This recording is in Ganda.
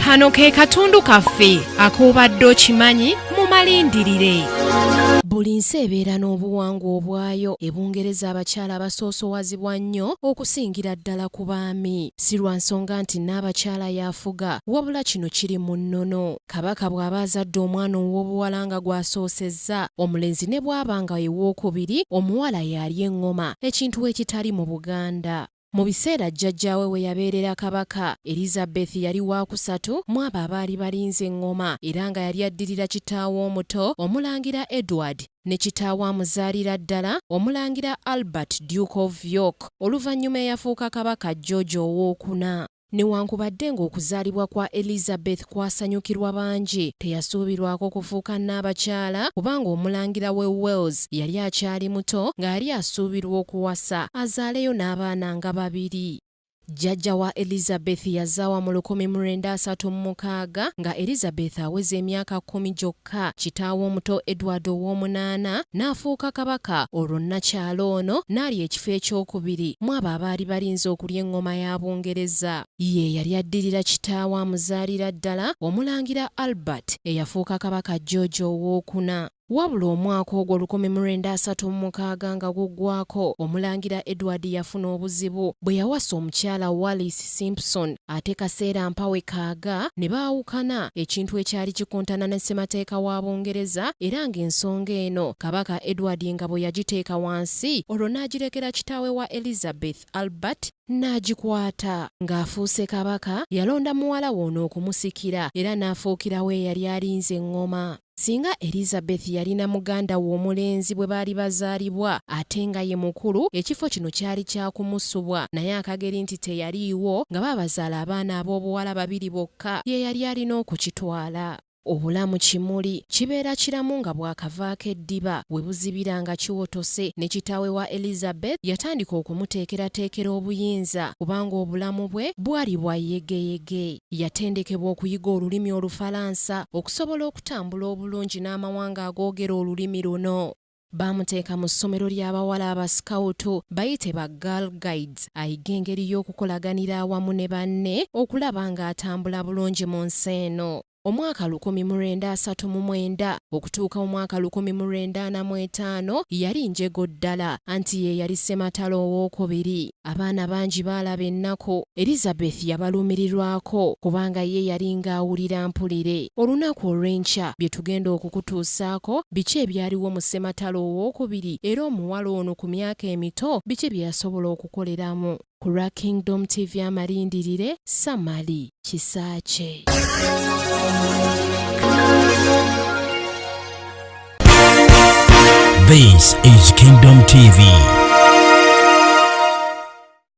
Kano ke katundu kaffe ak'obadde okimanyi mu malindirire. Buli nsi ebeera n'obuwangwa obwayo ebungereza abakyala abasoosowazibwa nnyo okusingira ddala ku baami. Si lwa nsonga nti n'abakyala yafuga, wabula kino kiri mu nnono. Kabaka bw'aba azadde omwana ow'obuwala nga gw'asoosezza, omulenzi ne bw'aba nga ye wookubiri, omuwala y'alya eŋŋoma, ekintu ekitali mu Buganda. Mu biseera jjajjaawe we yabeerera kabaka, Elizabeth yali waakusatu mu abo abaali balinze eŋŋoma era nga yali addirira kitaawe omuto Omulangira Edward ne kitaawe amuzaalira ddala Omulangira Albert Duke of York, oluvannyuma eyafuuka kabaka George owookuna. Newankubadde ng'okuzaalibwa kwa Elizabeth kwasanyukirwa bangi, teyasuubirwako kufuuka n'abakyala kubanga Omulangira w'e Wales yali akyali muto nga yali asuubirwa okuwasa azaaleyo n'abaana nga babiri. Jjajja wa Elizabeth yazaawa mu 1936 nga Elizabeth aweze emyaka 10 gyokka. Kitaawe omuto Edward ow'omunaana n'afuuka kabaka, olwo nnakyalo ono n'alya ekifo ekyokubiri mu abo abaali balinze okulya eŋŋoma ya Bungereza. Ye yali addirira kitaawe amuzaalira ddala Omulangira Albert eyafuuka kabaka George owookuna. Wabula omwaka ogwo 1936 nga guggwako, Omulangira Edward yafuna obuzibu bwe yawasa omukyala Wallis Simpson, ate kaseera mpawe kaaga ne baawukana, ekintu ekyali kikontana ne ssemateeka wa Bungereza, era ng'ensonga eno kabaka Edward nga bwe yagiteeka wansi, olwo n'agirekera kitaawe wa Elizabeth Albert n'agikwata. Ng'afuuse kabaka, yalonda muwala we ono okumusikira era n'afuukirawo eyali alinze eŋŋoma. Singa Elizabeth yalina muganda we omulenzi bwe baali bazaalibwa ate nga ye mukulu, ekifo kino kyali kyakumusubwa, naye akageri nti teyaliiwo nga baabazaala abaana ab'obuwala babiri bokka, ye yali alina okukitwala. Obulamu kimuli kibeera kiramu nga bw'akavaako eddiba we buzibira nga kiwotose, ne kitaawe wa Elizabeth yatandika okumuteekerateekera obuyinza kubanga obulamu bwe bwali bwa yegeyege. Yatendekebwa okuyiga olulimi Olufalansa okusobola okutambula obulungi n'amawanga agoogera olulimi luno. Baamuteeka mu ssomero ly'abawala abasikawutu bayite ba Girl Guides, ayiga engeri y'okukolaganira awamu ne banne okulaba ng'atambula bulungi mu nsi eno. Omwaka 1939 okutuuka mu mwaka 1945 yali njego ddala, anti ye yali ssematalo owookubiri. Abaana bangi baalaba ennaku. Elizabeth yabalumirirwako kubanga ye yali ng'awulira mpulire. Olunaku olw'enkya bye tugenda okukutuusaako biki ebyaliwo mu ssematalo owookubiri, era omuwala ono ku myaka emito biki bye yasobola okukoleramu. Ku lwa Kingdom TV amalindirire, Samali Kisaache. This is Kingdom TV.